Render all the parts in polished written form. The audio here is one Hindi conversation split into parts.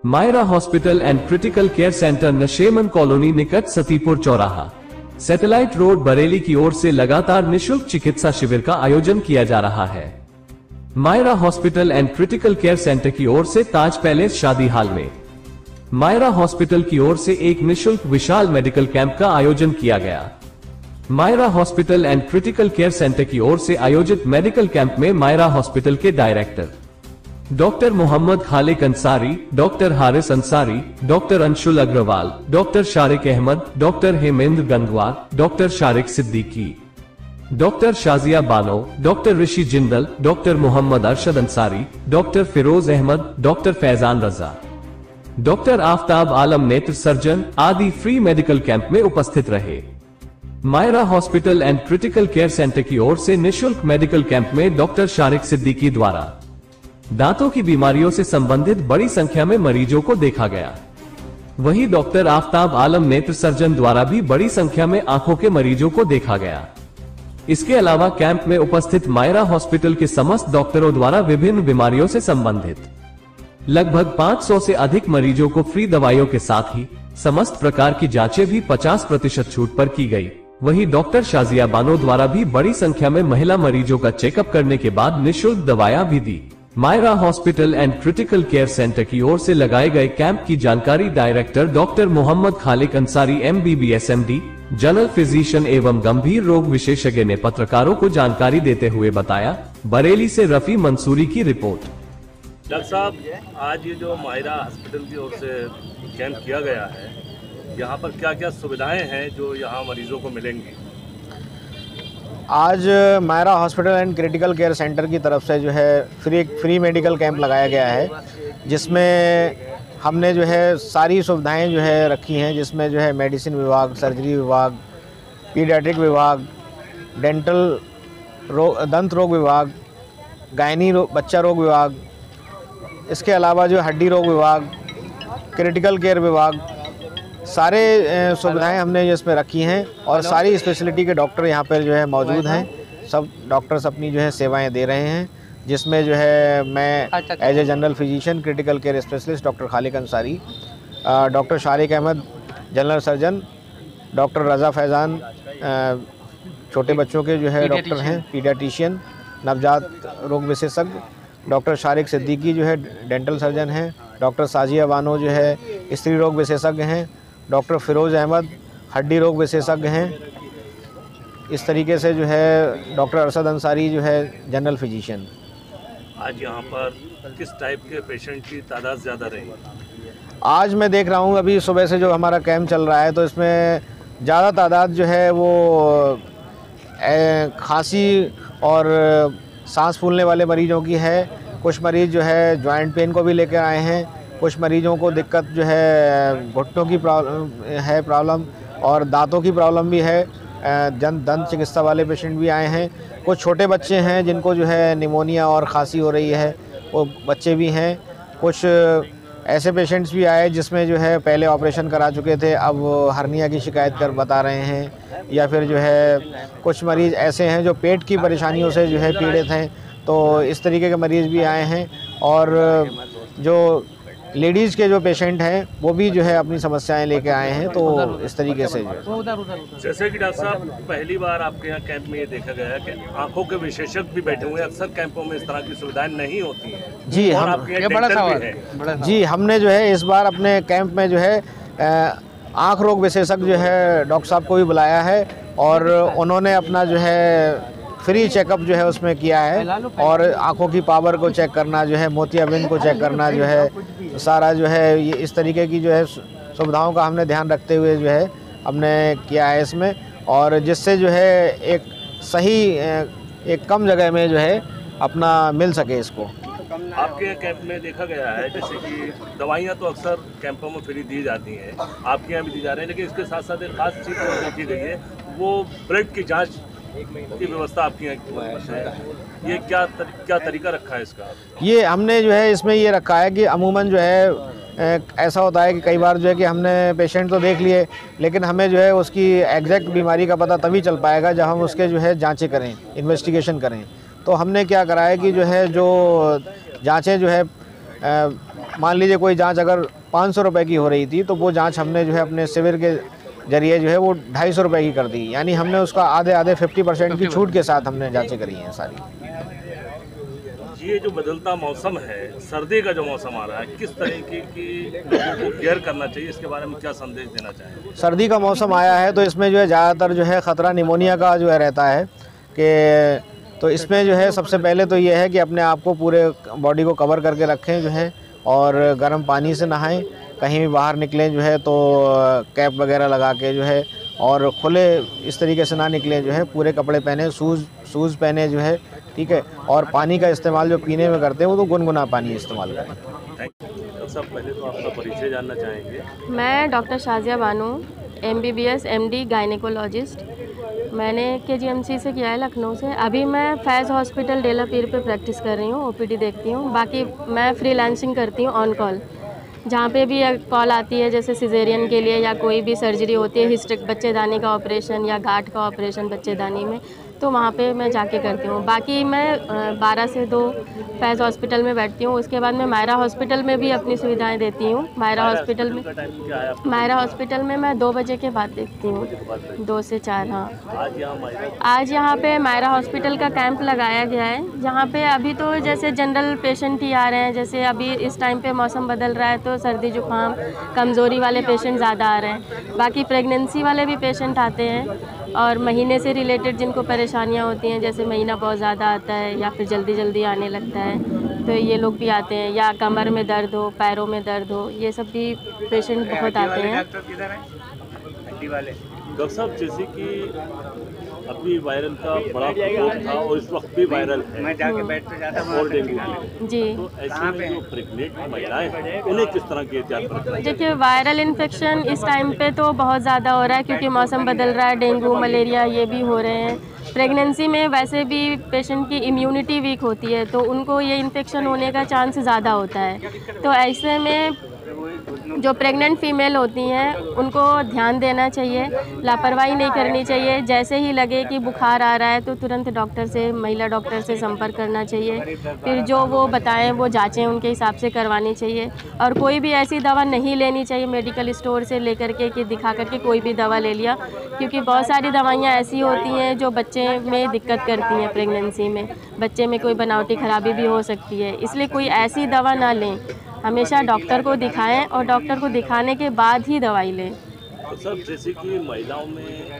Myra hospital and critical care centre Nasheman colony निकट सतीपुर चौराहा सैटेलाइट रोड बरेली की ओर से लगातार निशुल्क चिकित्सा शिविर का आयोजन किया जा रहा है। Myra hospital and critical care centre की ओर से ताज पैलेस शादी हाल में मायरा हॉस्पिटल की ओर से एक निशुल्क विशाल मेडिकल कैंप का आयोजन किया गया। Myra hospital and critical care centre की ओर से आयोजित मेडिकल कैंप में मायरा हॉस्पिटल के director doctor Mohammad Khaliq Ansari, doctor Haris Ansari, doctor Anshul Agarwal, doctor Shariq Ahmad, doctor Hemendra Gangwar, doctor Shariq Siddiqui, doctor Shazia Bano, doctor Rishi Jindal, doctor Mohammad Arshad Ansari, doctor Firoz Ahmad, doctor Faizan Raza, doctor Aftab Alam नेत्र सर्जन आदि फ्री मेडिकल कैंप में उपस्थित रहे। Myra hospital and critical care centre की ओर से निशुल्क मेडिकल कैंप में डॉक्टर शारिक सिद्दीकी द्वारा दांतों की बीमारियों से संबंधित बड़ी संख्या में मरीजों को देखा गया। वहीं डॉक्टर आफ्ताब आलम नेत्र सर्जन द्वारा भी बड़ी संख्या में आंखों के मरीजों को देखा गया। इसके अलावा कैंप में उपस्थित मायरा हॉस्पिटल के समस्त डॉक्टरों द्वारा विभिन्न बीमारियों से संबंधित लगभग 500 से अधिक मरीजों को फ्री दवाइयों के साथ ही समस्त प्रकार की जांचें भी 50% छूट पर की गई। वहीं डॉक्टर शाजिया बानो द्वारा भी बड़ी संख्या में महिला मरीजों का चेकअप करने के बाद निःशुल्क दवाइयां भी दी। Myra hospital and critical care centre की ओर से लगाए गए कैंप की जानकारी director doctor Mohammad Khaliq Ansari MBBS MD general physician एवं गंभीर रोग विशेषज्ञ ने पत्रकारों को जानकारी देते हुए बताया। बरेली से रफी मंसूरी की रिपोर्ट। डॉक्टर साहब, आज ये जो मायरा हॉस्पिटल की ओर से कैंप किया गया है, यहाँ पर क्या क्या सुविधाएं हैं जो यहाँ मरीजों को मिलेंगी? आज Myra hospital and critical care centre की तरफ से जो है फ्री मेडिकल कैंप लगाया गया है, जिसमें हमने जो है सारी सुविधाएं जो है रखी हैं, जिसमें जो है मेडिसिन विभाग, सर्जरी विभाग, पीडियाट्रिक विभाग, डेंटल दंत रोग विभाग, गायनी बच्चा रोग विभाग, इसके अलावा जो हड्डी रोग विभाग, क्रिटिकल केयर विभाग, सारे सुविधाएं हमने इसमें रखी हैं और सारी स्पेशलिटी के डॉक्टर यहाँ पर जो है मौजूद हैं। सब डॉक्टर्स अपनी जो है सेवाएं दे रहे हैं, जिसमें जो है मैं as a general physician critical care specialist doctor Khaliq Ansari, doctor Shariq Ahmad general surgeon, doctor Raza Faizan छोटे बच्चों के जो है डॉक्टर हैं, पीडियाट्रिशियन, नवजात रोग विशेषज्ञ, डॉक्टर शारिक सिद्दीकी जो है डेंटल सर्जन हैं, डॉक्टर साजिया बानो जो है स्त्री रोग विशेषज्ञ हैं, डॉक्टर फिरोज अहमद हड्डी रोग विशेषज्ञ हैं। इस तरीके से जो है डॉक्टर अरशद अंसारी जो है जनरल फिजिशियन। आज यहाँ पर किस टाइप के पेशेंट की तादाद ज़्यादा रही? आज मैं देख रहा हूँ, अभी सुबह से जो हमारा कैंप चल रहा है तो इसमें ज़्यादा तादाद जो है वो खांसी और सांस फूलने वाले मरीजों की है। कुछ मरीज़ जो है जॉइंट पेन को भी लेकर आए हैं, कुछ मरीजों को दिक्कत जो है घुटनों की प्रॉब्लम और दांतों की प्रॉब्लम भी है। दंत चिकित्सा वाले पेशेंट भी आए हैं। कुछ छोटे बच्चे हैं जिनको जो है निमोनिया और खांसी हो रही है, वो बच्चे भी हैं। कुछ ऐसे पेशेंट्स भी आए जिसमें जो है पहले ऑपरेशन करा चुके थे, अब हर्निया की शिकायत कर बता रहे हैं, या फिर जो है कुछ मरीज़ ऐसे हैं जो पेट की परेशानियों से जो है पीड़ित हैं। तो इस तरीके के मरीज़ भी आए हैं और जो लेडीज़ के जो पेशेंट हैं वो भी जो है अपनी समस्याएं लेके आए हैं। तो इस तरीके से जो जैसे कि डॉक्टर साहब, पहली बार आपके यहाँ कैंप में ये देखा गया है कि आंखों के विशेषज्ञ भी बैठे हुए हैं। अक्सर कैंपों में इस तरह की सुविधाएं नहीं होती हैं। जी, और आपके यहाँ डेंटल भी है। जी, हमने जो है इस बार अपने कैंप में जो है आँख रोग विशेषज्ञ जो है डॉक्टर साहब को भी बुलाया है और उन्होंने अपना जो है फ्री चेकअप जो है उसमें किया है और आंखों की पावर को चेक करना, जो है मोतियाबिंद को चेक करना, जो है सारा जो है ये इस तरीके की जो है सुविधाओं का हमने ध्यान रखते हुए जो है हमने किया है इसमें, और जिससे जो है एक सही एक कम जगह में जो है अपना मिल सके इसको। आपके कैंप में देखा गया है जैसे कि दवाइयाँ तो अक्सर कैंपों में फ्री दी जाती हैं, आपके यहाँ भी दी जा रही हैं, लेकिन इसके साथ साथ एक खास चीज़ देखी गई है, वो ब्लड की जाँच की व्यवस्था आपकी है। ये क्या तरीका रखा है इसका? ये हमने जो है इसमें ये रखा है कि अमूमन जो है ऐसा होता है कि कई बार जो है कि हमने पेशेंट तो देख लिए, लेकिन हमें जो है उसकी एग्जैक्ट बीमारी का पता तभी चल पाएगा जब हम उसके जो है जांचें करें, इन्वेस्टिगेशन करें। तो हमने क्या करा है कि जो है जो जांचें जो है मान लीजिए कोई जांच अगर 500 रुपये की हो रही थी, तो वो जांच हमने जो है अपने शिविर के जरिए जो है वो 250 रुपये की कर दी। यानी हमने उसका आधे 50% की छूट के साथ हमने जांचें करी हैं सारी। ये जो बदलता मौसम है, सर्दी का जो मौसम आ रहा है, किस तरीके की लोगों को केयर करना चाहिए, इसके बारे में क्या संदेश देना चाहेंगे? सर्दी का मौसम आया है तो इसमें जो है ज़्यादातर जो है ख़तरा निमोनिया का जो है रहता है कि, तो इसमें जो है सबसे पहले तो ये है कि अपने आप को पूरे बॉडी को कवर करके रखें जो है, और गर्म पानी से नहाएं। कहीं भी बाहर निकलें जो है तो कैप वगैरह लगा के जो है, और खुले इस तरीके से ना निकलें जो है, पूरे कपड़े पहने, शूज़ पहने जो है, ठीक है। और पानी का इस्तेमाल जो पीने में करते हैं वो तो गुनगुना पानी इस्तेमाल करें। डॉक्टर साहब, पहले तो आपका परिचय जानना चाहेंगे। मैं doctor Shazia Bano, MBBS MD gynaecologist. मैंने KGMC से किया है, लखनऊ से। अभी मैं फैज़ हॉस्पिटल डेला पीर पे प्रैक्टिस कर रही हूँ, OPD देखती हूँ। बाकी मैं फ्रीलांसिंग करती हूँ ऑन कॉल। जहाँ पे भी कॉल आती है, जैसे सिजेरियन के लिए या कोई भी सर्जरी होती है, हिस्टेक बच्चेदानी का ऑपरेशन या गांठ का ऑपरेशन बच्चेदानी में, तो वहाँ पे मैं जाके करती हूँ। बाकी मैं 12 से 2 फैज़ हॉस्पिटल में बैठती हूँ। उसके बाद मैं मायरा हॉस्पिटल में भी अपनी सुविधाएं देती हूँ। मायरा हॉस्पिटल में मैं 2 बजे के बाद देखती हूँ, 2 से 4। हाँ, आज यहाँ पे मायरा हॉस्पिटल का कैंप लगाया गया है, जहाँ पे अभी तो जैसे जनरल पेशेंट ही आ रहे हैं। जैसे अभी इस टाइम पे मौसम बदल रहा है तो सर्दी जुकाम कमज़ोरी वाले पेशेंट ज़्यादा आ रहे हैं। बाकी प्रेगनेंसी वाले भी पेशेंट आते हैं, और महीने से रिलेटेड जिनको परेशानियां होती हैं, जैसे महीना बहुत ज़्यादा आता है या फिर जल्दी आने लगता है, तो ये लोग भी आते हैं। या कमर में दर्द हो, पैरों में दर्द हो, ये सब भी पेशेंट बहुत आते हैं। डॉक्टर साहब, जैसे कि अभी वायरल का बड़ा प्रकोप था और इस वक्त भी वायरल है, मैं जाके बैठ पे जाता हूं, और डेंगू जी, तो ऐसे में जो प्रेग्नेंट महिलाएं हैं उन्हें किस तरह की एहतियात बरतनी? देखिए, वायरल इन्फेक्शन इस टाइम पे तो बहुत ज़्यादा हो रहा है, क्योंकि मौसम बदल रहा है। डेंगू, मलेरिया ये भी हो रहे हैं। प्रेगनेंसी में वैसे भी पेशेंट की इम्यूनिटी वीक होती है, तो उनको ये इन्फेक्शन होने का चांस ज़्यादा होता है। तो ऐसे में जो प्रेग्नेंट फीमेल होती हैं उनको ध्यान देना चाहिए, लापरवाही नहीं करनी चाहिए। जैसे ही लगे कि बुखार आ रहा है तो तुरंत डॉक्टर से, महिला डॉक्टर से संपर्क करना चाहिए। फिर जो वो बताएं वो जांचें उनके हिसाब से करवानी चाहिए। और कोई भी ऐसी दवा नहीं लेनी चाहिए मेडिकल स्टोर से लेकर के कि दिखा करके कोई भी दवा ले लिया, क्योंकि बहुत सारी दवाइयाँ ऐसी होती हैं जो बच्चे में दिक्कत करती हैं। प्रेगनेंसी में बच्चे में कोई बनावटी खराबी भी हो सकती है, इसलिए कोई ऐसी दवा ना लें। हमेशा डॉक्टर को दिखाएं और डॉक्टर को दिखाने के बाद ही दवाई लें। तो सर, जैसे कि महिलाओं में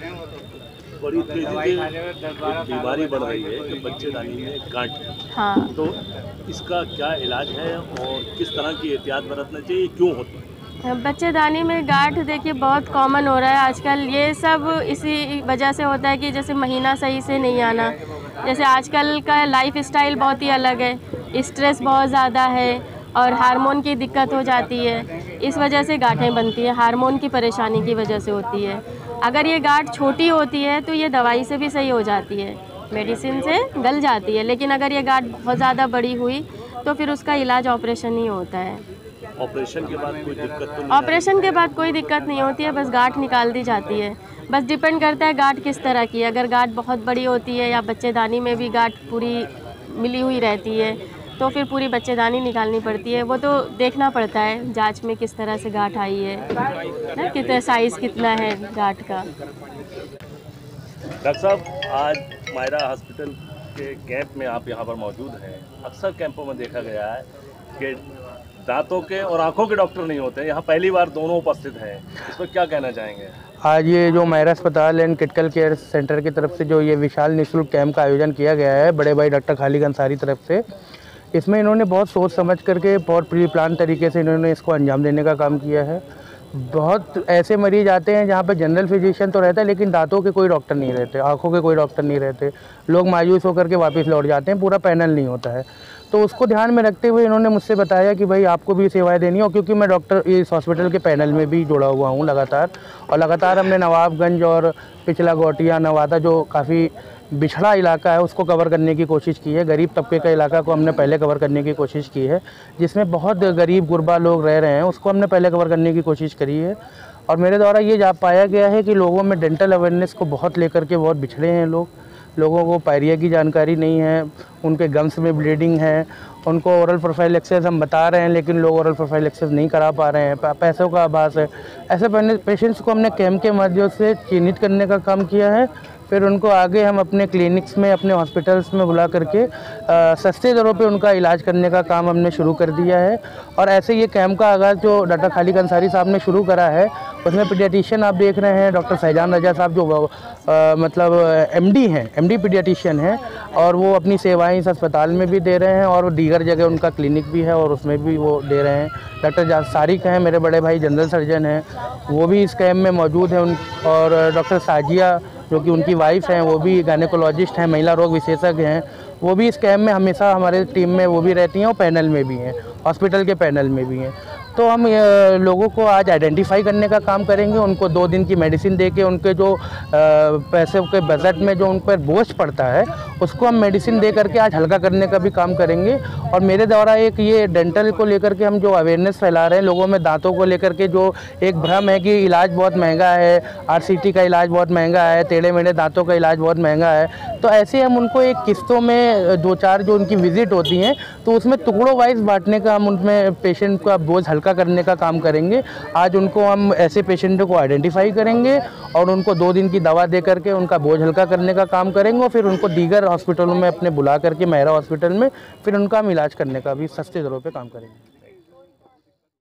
बड़ी तेजी से बीमारी बढ़ रही है कि बच्चेदानी में गांठ, हाँ, तो इसका क्या इलाज है और किस तरह की एहतियात बरतना चाहिए, क्यों होती है? बच्चेदानी में गांठ देखिए बहुत कॉमन हो रहा है आजकल। ये सब इसी वजह से होता है कि जैसे महीना सही से नहीं आना, जैसे आजकल का लाइफ स्टाइल बहुत ही अलग है, स्ट्रेस बहुत ज़्यादा है और हार्मोन की दिक्कत हो जाती है। इस वजह से गांठें बनती हैं, हार्मोन की परेशानी की वजह से होती है। अगर ये गांठ छोटी होती है तो ये दवाई से भी सही हो जाती है, मेडिसिन से गल जाती है। लेकिन अगर ये गांठ बहुत ज़्यादा बड़ी हुई तो फिर उसका इलाज ऑपरेशन ही होता है। ऑपरेशन के बाद कोई दिक्कत तो नहीं? ऑपरेशन के बाद कोई दिक्कत नहीं होती है, बस गांठ निकाल दी जाती है। बस डिपेंड करता है गांठ किस तरह की है। अगर गांठ बहुत बड़ी होती है या बच्चेदानी में भी गांठ पूरी मिली हुई रहती है तो फिर पूरी बच्चेदानी निकालनी पड़ती है। वो तो देखना पड़ता है जांच में किस तरह से गांठ आई है ना, कितना साइज़ कितना है गांठ का। डॉक्टर साहब, आज मायरा हॉस्पिटल के कैंप में आप यहाँ पर मौजूद हैं। अक्सर कैंपों में देखा गया है कि दांतों के और आंखों के डॉक्टर नहीं होते, यहाँ पहली बार दोनों उपस्थित हैं। इस पर क्या कहना चाहेंगे? आज ये जो मायरा अस्पताल एंड क्रिटिकल केयर सेंटर की तरफ से जो ये विशाल निःशुल्क कैंप का आयोजन किया गया है बड़े भाई डॉक्टर खालिद अंसारी तरफ से, इसमें इन्होंने बहुत सोच समझ करके बहुत प्री प्लान तरीके से इन्होंने इसको अंजाम देने का काम किया है। बहुत ऐसे मरीज आते हैं जहाँ पे जनरल फिजिशियन तो रहता है लेकिन दांतों के कोई डॉक्टर नहीं रहते, आंखों के कोई डॉक्टर नहीं रहते, लोग मायूस होकर के वापस लौट जाते हैं, पूरा पैनल नहीं होता है। तो उसको ध्यान में रखते हुए इन्होंने मुझसे बताया कि भाई आपको भी सेवाएं देनी हो, क्योंकि मैं डॉक्टर इस हॉस्पिटल के पैनल में भी जुड़ा हुआ हूँ लगातार हमने नवाबगंज और पिछला गोटिया नवादा जो काफ़ी बिछड़ा इलाका है उसको कवर करने की कोशिश की है। गरीब तबके का इलाका को हमने पहले कवर करने की कोशिश की है, जिसमें बहुत गरीब गुरबा लोग रह रहे हैं उसको हमने पहले कवर करने की कोशिश करी है। और मेरे द्वारा ये जा पाया गया है कि लोगों में डेंटल अवेयरनेस को बहुत लेकर के बहुत बिछड़े हैं लोग। लोगों को पायरिया की जानकारी नहीं है, उनके गम्स में ब्लीडिंग है, उनको ओरल प्रोफाइलैक्सिस हम बता रहे हैं लेकिन लोग ओरल प्रोफाइलैक्सिस नहीं करा पा रहे हैं, पैसों का आभास है। ऐसे पेशेंट्स को हमने कैंप के माध्यम से चिन्हित करने का काम किया है। फिर उनको आगे हम अपने क्लिनिक्स में, अपने हॉस्पिटल्स में बुला करके सस्ते दरों पे उनका इलाज करने का काम हमने शुरू कर दिया है। और ऐसे ये कैंप का आगाज़ जो डॉक्टर खालिक अंसारी साहब ने शुरू करा है, उसमें पीडियाट्रिशियन आप देख रहे हैं डॉक्टर फैजान रजा साहब जो मतलब एमडी हैं, एमडी पीडियाट्रिशियन हैं, और वो अपनी सेवाएं इस अस्पताल में भी दे रहे हैं और दीगर जगह उनका क्लिनिक भी है और उसमें भी वो दे रहे हैं। डॉक्टर सारिक हैं, मेरे बड़े भाई जनरल सर्जन हैं, वो भी इस कैंप में मौजूद हैं। और डॉक्टर साजिया जो कि उनकी वाइफ हैं, वो भी गायनेकोलॉजिस्ट हैं, महिला रोग विशेषज्ञ हैं, वो भी इस कैंप में हमेशा हमारे टीम में वो भी रहती हैं और पैनल में भी हैं, हॉस्पिटल के पैनल में भी हैं। तो हम लोगों को आज आइडेंटिफाई करने का काम करेंगे, उनको 2 दिन की मेडिसिन दे के उनके जो पैसे के बजट में जो उन पर बोझ पड़ता है उसको हम मेडिसिन दे करके आज हल्का करने का भी काम करेंगे। और मेरे द्वारा एक ये डेंटल को लेकर के हम जो अवेयरनेस फैला रहे हैं लोगों में, दांतों को लेकर के जो एक भ्रम है कि इलाज बहुत महंगा है, RCT का इलाज बहुत महंगा है, टेढ़े मेढ़े दांतों का इलाज बहुत महंगा है, तो ऐसे हम उनको एक किस्तों में 2-4 जो उनकी विजिट होती हैं तो उसमें टुकड़ों वाइज बांटने का हम उनमें पेशेंट का बोझ हल्का करने का काम करेंगे। आज उनको हम ऐसे पेशेंटों को आइडेंटिफाई करेंगे और उनको 2 दिन की दवा दे करके उनका बोझ हल्का करने का काम करेंगे और फिर उनको दीगर हॉस्पिटलों में अपने बुला करके, मेहरा हॉस्पिटल में, फिर उनका हम इलाज करने का भी सस्ते दरों पे काम करेंगे।